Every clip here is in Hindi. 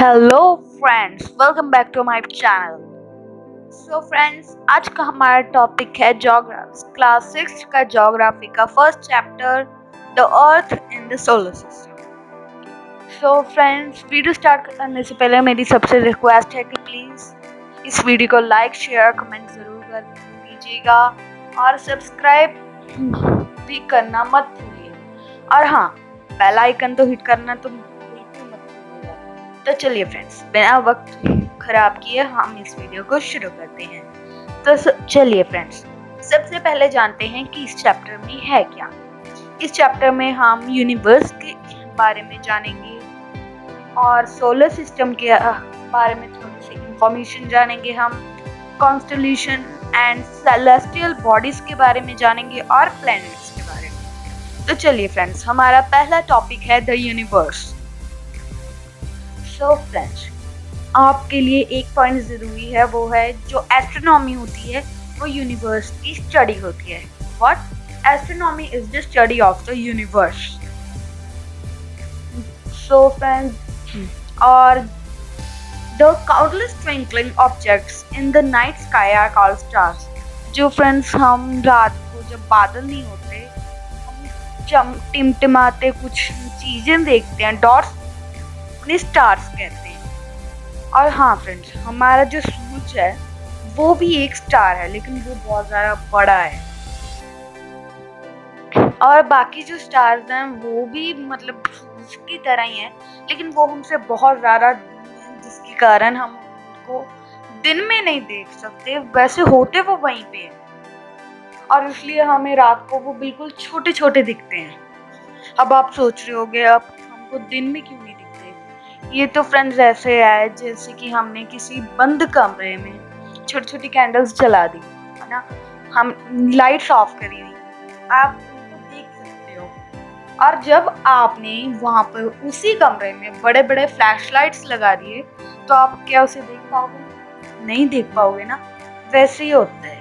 Hello friends, welcome back to my channel. So friends, आज का हमारा टॉपिक है ज्योग्राफी, क्लास 6 का ज्योग्राफी का first chapter, the earth in the solar system. So friends, video start करने से पहले मेरी सबसे रिक्वेस्ट है कि प्लीज़ इस वीडियो को लाइक शेयर कमेंट ज़रूर कर दीजिएगा और सब्सक्राइब भी करना मत भूलिए। और हाँ, बेल आइकन तो हिट करना तो बिल्कुल मत भूलिएगा। तो चलिए फ्रेंड्स, बिना वक्त खराब किए हम इस वीडियो को शुरू करते हैं। तो चलिए फ्रेंड्स, सबसे पहले जानते हैं कि इस चैप्टर में है क्या। इस चैप्टर में हम यूनिवर्स के बारे में जानेंगे और सोलर सिस्टम के बारे में थोड़ी सी इंफॉर्मेशन जानेंगे। हम कॉन्स्टेलेशन एंड सेलेस्टियल बॉडीज के बारे में जानेंगे और प्लैनेट्स के बारे में। तो चलिए फ्रेंड्स, हमारा पहला टॉपिक है द यूनिवर्स। सो फ्रेंड्स, आपके लिए एक पॉइंट ज़रूरी है, वो है जो एस्ट्रोनॉमी होती है वो यूनिवर्स की स्टडी होती है। What? Astronomy is the study of the universe. So friends, और the countless twinkling objects in the night sky are called stars. जो फ्रेंड्स, हम रात को जब बादल नहीं होते, हम टिमटिमाते कुछ चीज़ें देखते हैं, डॉट्स, उन्हें स्टार्स कहते हैं। और हाँ फ्रेंड्स, हमारा जो सूरज है वो भी एक स्टार है, लेकिन वो बहुत ज़्यादा बड़ा है। और बाकी जो स्टार्स हैं वो भी मतलब सूरज की तरह ही हैं, लेकिन वो हमसे बहुत ज़्यादा दूर हैं, जिसके कारण हम उनको दिन में नहीं देख सकते। वैसे होते वो वहीं पे हैं और इसलिए हमें रात को वो बिल्कुल छोटे छोटे दिखते हैं। अब आप सोच रहे होगे, अब हमको दिन में क्यों नहीं दिखते? ये तो फ्रेंड्स ऐसे है जैसे कि हमने किसी बंद कमरे में छोटी छोटी कैंडल्स जला दी, है ना, हम लाइट्स ऑफ करी हुई, आप उनको देख सकते हो। और जब आपने वहाँ पर उसी कमरे में बड़े बड़े फ्लैश लाइट्स लगा दिए तो आप क्या उसे देख पाओगे? नहीं देख पाओगे ना। वैसे ही होता है।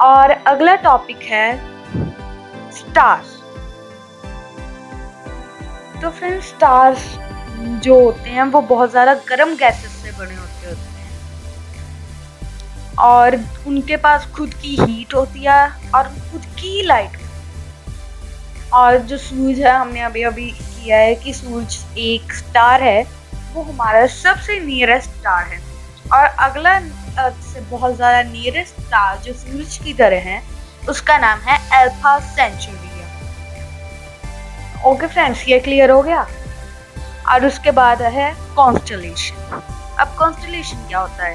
और अगला टॉपिक है स्टार्स। तो फ्रेंड्स, स्टार्स जो होते हैं वो बहुत ज़्यादा गर्म गैसेस से बने होते हैं और उनके पास खुद की हीट होती है और खुद की लाइट। और जो सूरज है, हमने अभी अभी किया है कि सूरज एक स्टार है, वो हमारा सबसे नियरेस्ट स्टार है। और अगला अर्थ से बहुत ज़्यादा नियरेस्ट स्टार जो सूरज की तरह है, उसका नाम है अल्फा सेंचुरी। ओके फ्रेंड्स, ये क्लियर हो गया। और उसके बाद है कॉन्स्टेलेशन। अब कॉन्स्टेलेशन क्या होता है?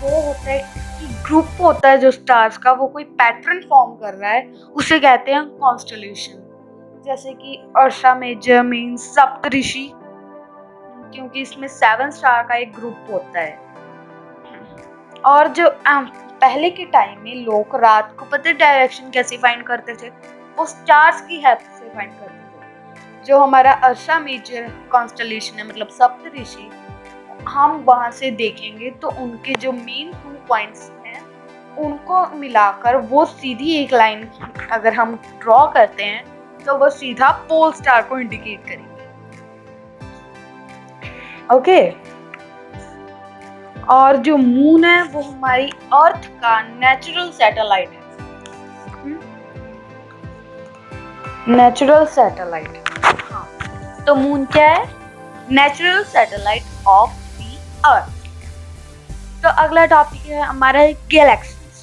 वो होता है कि ग्रुप होता है जो स्टार्स का, वो कोई पैटर्न फॉर्म कर रहा है, उसे कहते हैं कॉन्स्टेलेशन। जैसे कि अर्सा मेजर मीन्स सप्तऋषि, क्योंकि इसमें 7 स्टार का एक ग्रुप होता है। और जो पहले के टाइम में लोग रात को पता डायरेक्शन कैसे फाइंड करते थे? वो स्टार्स की हेल्प से फाइंड करते थे। जो हमारा अर्सा मेजर कॉन्स्टेलेशन है, मतलब सप्तऋषि, हम वहां से देखेंगे तो उनके जो मेन 2 पॉइंट्स हैं उनको मिलाकर वो सीधी एक लाइन अगर हम ड्रॉ करते हैं तो वो सीधा पोल स्टार को इंडिकेट करेंगे। ओके। और जो मून है वो हमारी अर्थ का नेचुरल सैटेलाइट है। नेचुरल सैटेलाइट, हाँ। तो मून क्या है? Natural satellite of the earth. तो अगला टॉपिक है हमारा गैलेक्सीज।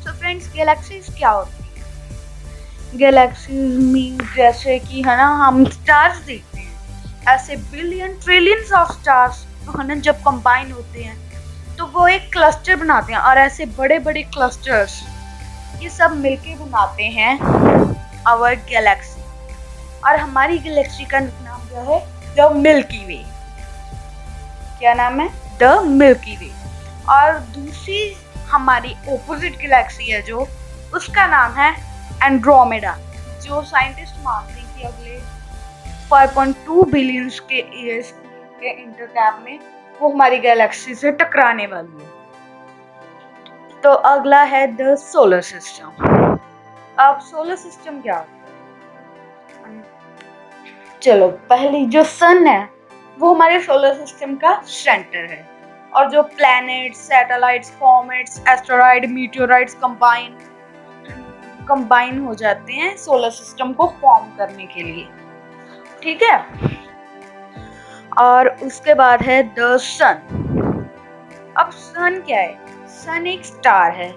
तो फ्रेंड्स, गैलेक्सीज क्या होती है? गैलेक्सीज मीन जैसे कि, है ना, हम स्टार्स देखते हैं, ऐसे बिलियन ट्रिलियंस ऑफ स्टार्स, है ना, जब कंबाइन होते हैं तो वो एक क्लस्टर बनाते हैं। और ऐसे बड़े बड़े क्लस्टर्स ये सब मिलके बनाते हैं आवर गैलेक्सी। और हमारी गैलेक्सी का नाम क्या है? द मिल्की वे। क्या नाम है? द मिल्की वे। और दूसरी हमारी ओपोजिट गैलेक्सी है जो, उसका नाम है एंड्रोमेडा। जो साइंटिस्ट मानते हैं कि अगले 5.2 बिलियन के ईयर्स के इंटरगैप में वो हमारी गैलेक्सी से टकराने वाली है। तो अगला है द सोलर सिस्टम। अब सोलर सिस्टम क्या होता है? चलो, पहली जो सन है वो हमारे सोलर सिस्टम का सेंटर है, और जो planets, satellites, comets, asteroid, meteorites combine हो जाते हैं सोलर सिस्टम को फॉर्म करने के लिए। ठीक है, और उसके बाद है द सन। अब सन क्या है? सन एक स्टार है,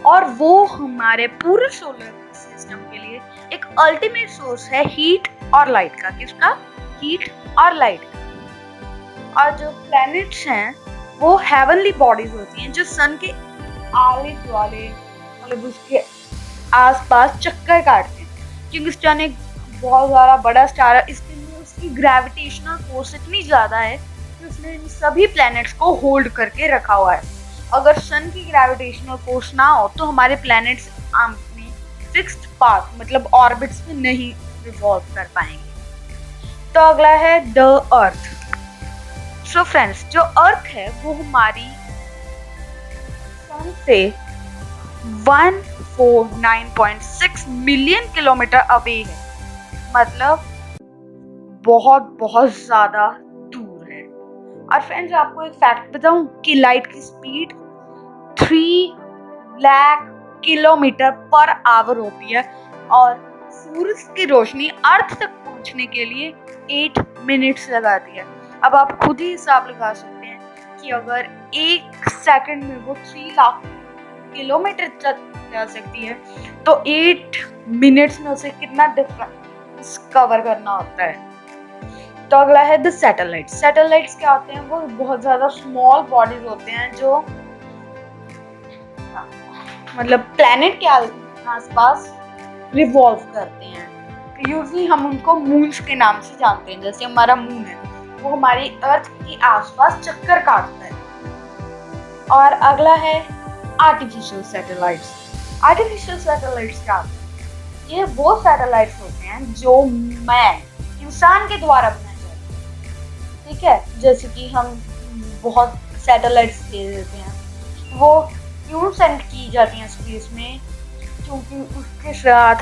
और वो हमारे पूरे सोलर सिस्टम के लिए एक अल्टीमेट सोर्स है हीट और लाइट का। किसका? हीट और लाइट का। और जो प्लैनेट्स हैं वो हेवनली बॉडीज होती हैं जो सन के आले दुआले, मतलब उसके आसपास चक्कर काटते हैं, क्योंकि सन एक बहुत ज़्यादा बड़ा स्टार है। इसके लिए उसकी ग्रेविटेशनल फोर्स इतनी ज़्यादा है कि उसने इन सभी प्लैनेट्स को होल्ड करके रखा हुआ है। अगर सन की ग्रेविटेशनल फोर्स ना हो तो हमारे प्लैनेट्स अपने फिक्स्ड पाथ, मतलब ऑर्बिट्स में नहीं रिवॉल्व कर पाएंगे। तो अगला है द अर्थ। सो फ्रेंड्स, जो अर्थ है वो हमारी सन से 149.6 मिलियन किलोमीटर अवे है, मतलब बहुत बहुत ज्यादा दूर है। और फ्रेंड्स, आपको एक फैक्ट बताऊं कि लाइट की speed 3 lakh kilometre per hour होती है, और सूरज की रोशनी अर्थ तक पहुंचने के लिए 8 मिनट्स लगाती है। अब आप खुद ही हिसाब लगा सकते हैं कि अगर एक सेकंड में वो 3 लाख किलोमीटर तक जा सकती है तो 8 मिनट्स में उसे कितना डिफरेंस कवर करना होता है। तो अगला है द सैटेलाइट। सैटेलाइट्स क्या होते हैं? वो बहुत ज्यादा स्मॉल बॉडीज होते हैं जो मतलब प्लैनेट के आसपास रिवॉल्व करते हैं। यूजली हम उनको मून्स के नाम से जानते हैं। जैसे हमारा मून है, वो हमारी अर्थ के आसपास चक्कर काटता है। और अगला है आर्टिफिशियल सैटेलाइट्स। आर्टिफिशियल सैटेलाइट्स क्या होते हैं? ये वो सैटेलाइट्स होते हैं जो इंसान के द्वारा बनाए जाते हैं। ठीक है, जैसे कि हम बहुत सैटेलाइट्स दे देते हैं, वो क्यों सेंड की जाती हैं स्पेस में? क्योंकि उसके साथ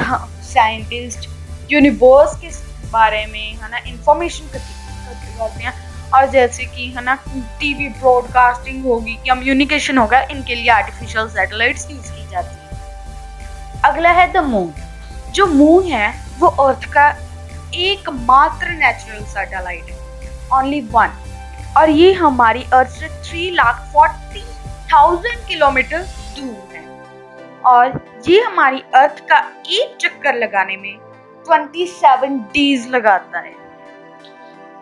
साइंटिस्ट यूनिवर्स के बारे में है ना इंफॉर्मेशन करते हैं, और जैसे कि है ना टीवी ब्रॉडकास्टिंग होगी, कम्युनिकेशन होगा, इनके लिए आर्टिफिशियल सैटेलाइट्स यूज की जाती है। अगला है द मून। जो मून है वो अर्थ का एकमात्र नेचुरल सैटेलाइट है, ओनली वन, और ये हमारी अर्थ से 3,40,000 किलोमीटर दूर है, और ये हमारी अर्थ का एक चक्कर लगाने में 27 डेज लगाता है।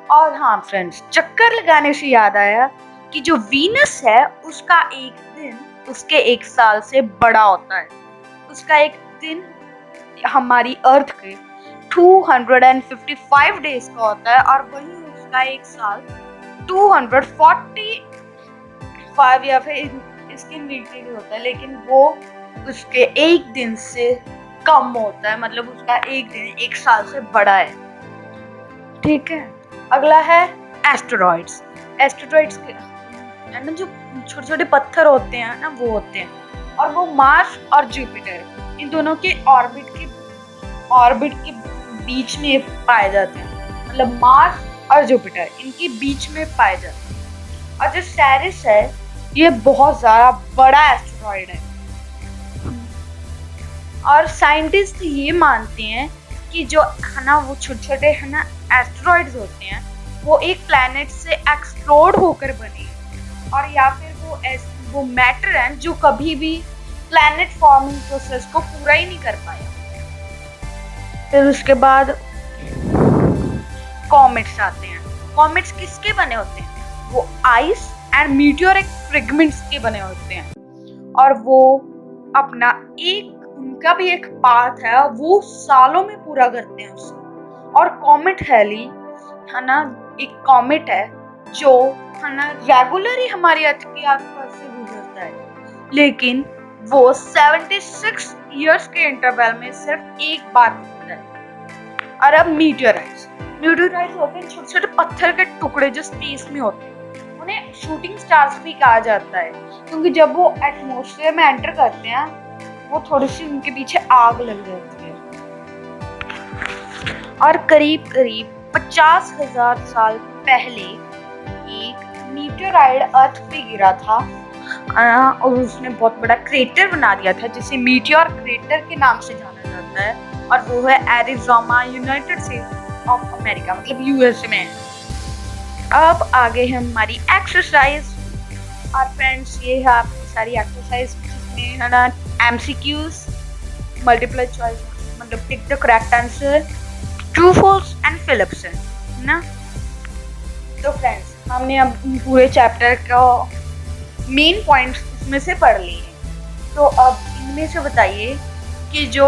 और हाँ फ्रेंड्स, चक्कर लगाने से याद आया कि जो वीनस है उसका एक दिन उसके एक साल से बड़ा होता है। उसका एक दिन हमारी अर्थ के 255 डेज का होता है, और वहीं उसका एक साल 245 या फिर इसके नीचे भी होता है, लेकिन वो उसके एक दिन से कम होता है, मतलब उसका एक दिन एक साल से बड़ा है। ठीक है, अगला है एस्टेरॉइड्स। एस्टेरॉइड्स के ना जो छोटे छोटे पत्थर होते हैं ना, वो होते हैं, और वो मार्स और जुपिटर, इन दोनों के ऑर्बिट के बीच में पाए जाते हैं। मतलब मार्स और जुपिटर इनके बीच में पाए जाते हैं। और जो सेरिस है ये बहुत ज्यादा बड़ा एस्टेरॉइड है, और साइंटिस्ट ये मानते हैं कि जो है ना वो छोटे छोटे है ना एस्टेरॉइड्स होते हैं वो एक प्लैनेट से एक्सप्लोड होकर बने, और या फिर वो मैटर है जो कभी भी प्लैनेट फॉर्मिंग प्रोसेस को पूरा ही नहीं कर पाया। फिर उसके बाद कॉमेट्स आते हैं। कॉमेट्स किसके बने होते हैं? वो आइस एंड मीटियोरिक फ्रेगमेंट्स के बने होते हैं, और वो अपना उनका भी एक पाथ है, वो सालों में पूरा करते हैं उसे। और कॉमेट हैली है ना एक कॉमेट है जो है ना रेगुलरली हमारी अर्थ के आसपास से गुजरता है, लेकिन वो 76 इयर्स के इंटरवल में सिर्फ एक बार होता है। और अब मीटियोराइट्स होते हैं छोटे छोटे पत्थर के टुकड़े जो स्पेस में होते हैं। उन्हें शूटिंग स्टार्स भी कहा जाता है, क्योंकि जब वो एटमॉस्फेयर में एंटर करते हैं वो थोड़ी सी उनके पीछे आग लग जाती है। और करीब करीब 50,000 साल पहले एक मीटियोराइड अर्थ पे गिरा था और उसने बहुत बड़ा क्रेटर बना दिया था जिसे मीटियोर क्रेटर के नाम से जाना जाता है और वो है Arizona United states of America मतलब यूएसए में। अब आगे है हमारी एक्सरसाइज और फ्रेंड्स ये है आपकी सारी एक्सरसाइज जिसमें है ना एमसीक्यूज, मल्टीपल चॉइस मतलब tick the correct answer, true false and fill up सेल ना। तो फ्रेंड्स हमने अब पूरे चैप्टर का मेन पॉइंट्स इसमें से पढ़ लिए हैं। तो अब इनमें से बताइए कि जो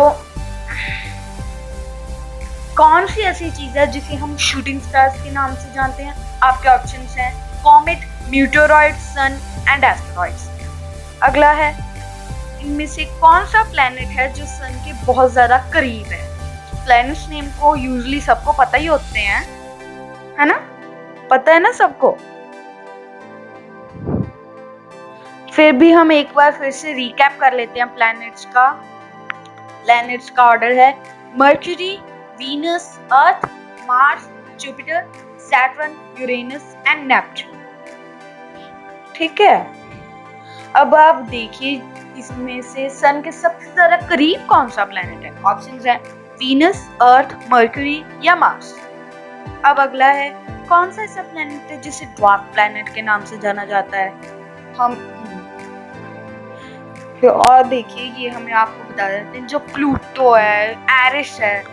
कौन सी ऐसी चीज है जिसे हम शूटिंग स्टार्स के नाम से जानते हैं। आपके ऑप्शंस हैं कॉमेट, मीटेओरॉइड, सन एंड एस्टेरॉइड्स। अगला है इनमें से कौन सा प्लैनेट है जो सन के बहुत ज्यादा करीब है। प्लैनेट्स नेम को यूजुअली सबको पता ही होते हैं, है ना, पता है ना सबको। फिर भी हम एक बार फिर से रिकैप कर लेते हैं प्लैनेट्स का। प्लैनेट्स का ऑर्डर है mercury, Venus, earth, Mars, Jupiter, Saturn, Uranus and Neptune. ठीक है, अब आप देखिए इसमें से सन के सबसे ज्यादा करीब कौन सा प्लैनेट है। ऑप्शंस हैं वीनस, अर्थ, मर्क्यूरी या मार्स। अब अगला है कौन सा ऐसा प्लैनेट है जिसे ड्वार्फ प्लैनेट के नाम से जाना जाता है। हम फिर और देखिए ये हमें आपको बता देते हैं जो प्लूटो है, एरिस है,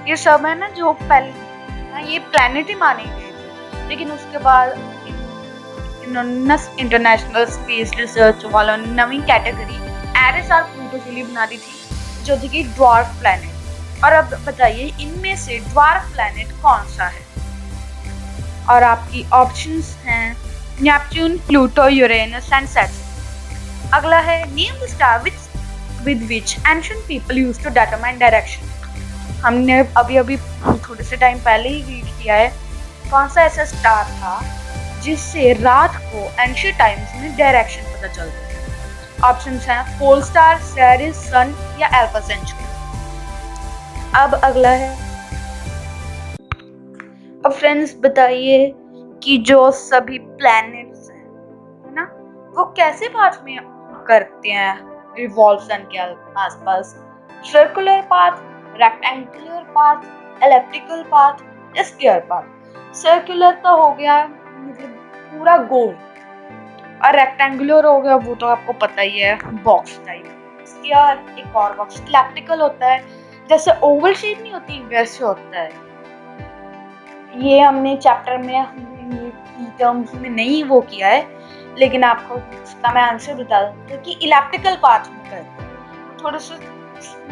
ये सब है ना जो पहले ये प्लैनेट ही माने गए थे, लेकिन उसके बाद इन्होंने इंटरनेशनल स्पेस रिसर्च वालों ने नवी कैटेगरी एरिस और प्लूटो के लिए बना दी थी जो थी कि ड्वार्फ प्लैनेट। और अब बताइए इनमें से ड्वार्फ प्लैनेट कौन सा है। और आपकी ऑप्शंस हैं Neptune, Pluto, Uranus and Saturn. अगला है name the star with which ancient people used to determine direction. हमने अभी थोड़े से टाइम पहले ही रीड किया है कौन सा ऐसा स्टार था जिससे रात को एंशिएंट टाइम्स में डायरेक्शन पता चलता है। ऑप्शंस हैं पोल स्टार, सिरिस, सन या अल्फा सेंचुरी। अब अगला है अब फ्रेंड्स बताइए कि जो सभी प्लैनेट्स हैं है ना वो कैसे पाथ में करते हैं रिवॉल्व सन के आसपास। Circular path, rectangular path, elliptical path, square path. Circular तो हो गया मतलब पूरा गोल और रेक्टेंगुलर हो गया वो तो आपको पता ही है बॉक्स टाइप। स्क्वायर एक और बॉक्स। एलिप्टिकल होता है जैसे ओवल शेप नहीं होती वैसे होता है। ये हमने चैप्टर में टर्म्स में नहीं वो किया है लेकिन आपको इसका मैं आंसर बता दूं कि इलिप्टिकल पाथ में करते हैं थोड़ा सा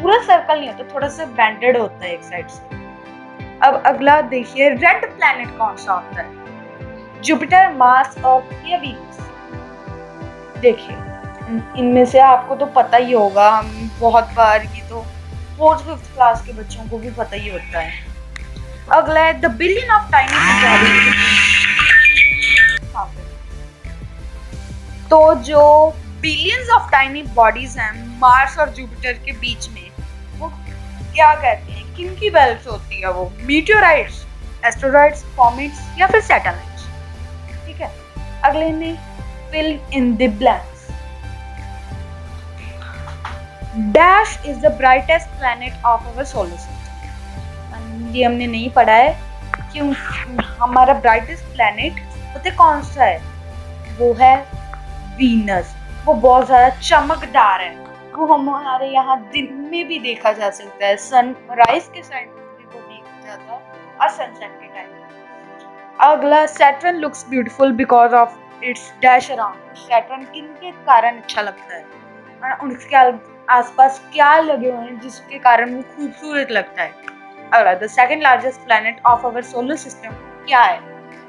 पूरा सर्कल नहीं होता, थोड़ा सा बेंडेड होता है एक साइड से। अब अगला देखिए रेड प्लैनेट कौन सा होता है। जुपिटर, मार्स, अर्थ या वीनस। देखिए इनमें से आपको तो पता ही होगा, बहुत बार ये तो 4th-5th क्लास के बच्चों को भी पता ही होता है। अगला है the billion of tiny bodies. तो जो बिलियंस ऑफ टाइनी बॉडीज हैं मार्स और जुपिटर के बीच में वो क्या कहते हैं, किन की बेल्ट होती है वो। मीटियोराइड्स, एस्टेरॉइड्स, कॉमेट्स या फिर सैटेलाइट्स। ठीक है, अगले ने fill in the blanks. Dash is the brightest planet of our solar system. ये हमने नहीं पढ़ा है क्यों। हमारा ब्राइटेस्ट प्लैनेट पता है कौन सा है, वो है वीनस। वो बहुत ज्यादा चमकदार है, वो हमारे यहाँ दिन में भी देखा जा सकता है, सनराइज के टाइम भी वो देखा जाता है और सनसेट के टाइम। अगला Saturn looks beautiful because of its dash around. Saturn किन के कारण अच्छा लगता है और उसके आसपास क्या लगे हुए हैं जिसके कारण वो खूबसूरत लगता है। अगला the second largest planet of our solar system क्या है।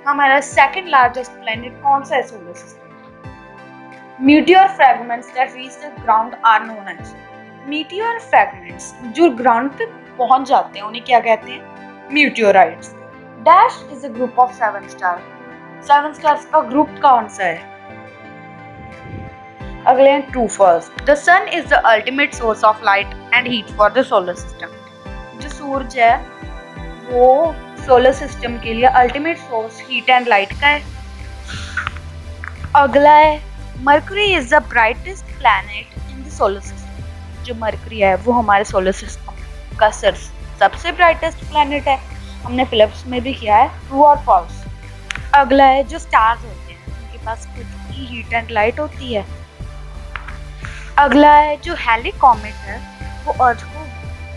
हमारा सेकंड लार्जेस्ट प्लैनेट कौन सा है solar system. Meteor fragments that reach the ground are known as। Meteor fragments जो ग्राउंड पे पहुंच जाते हैं उन्हें क्या कहते हैं, meteorites। Dash is a group of 7 stars। 7 stars का ग्रुप कौन सा है। अगले हैं true false। The sun is the ultimate source of light and heat for the solar system। जो सूरज है वो सोलर सिस्टम के लिए ultimate source heat and light का है। अगला है mercury is the brightest planet in the solar system. जो मरकरी है वो हमारे सोलर सिस्टम का सबसे ब्राइटेस्ट प्लैनेट है। हमने फिलिप्स में भी किया है, ट्रू और फॉल्स। अगला है जो स्टार्स होते हैं उनके पास खुद की हीट एंड लाइट होती है। अगला है जो हैली कॉमेट है वो अर्थ को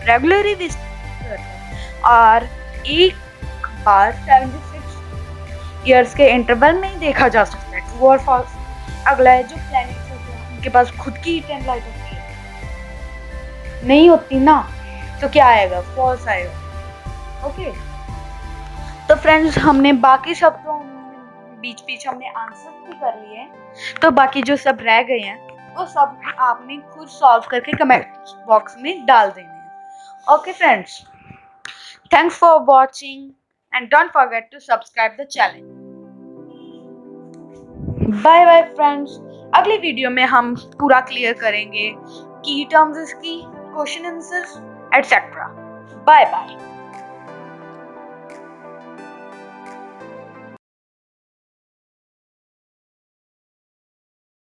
रेगुलरली विजिट करता है और एक बार 76 ईयर्स के इंटरवल में ही देखा जा सकता है, ट्रू और फॉल्स। अगला है जो प्लैनेट्स होते हैं उनके पास खुद की हीट एंड लाइट होती है, नहीं होती ना, तो क्या आएगा, फॉल्स आएगा। ओके, तो फ्रेंड्स हमने बाकी सब तो बीच बीच हमने आंसर भी कर लिए हैं, तो बाकी जो सब रह गए हैं वो सब आपने खुद सॉल्व करके कमेंट बॉक्स में डाल देने हैं। Okay friends, thanks for watching and don't forget to subscribe the channel. Bye bye friends, अगली वीडियो में हम पूरा क्लियर करेंगे की टर्म्स की question answers etcetera. Bye bye.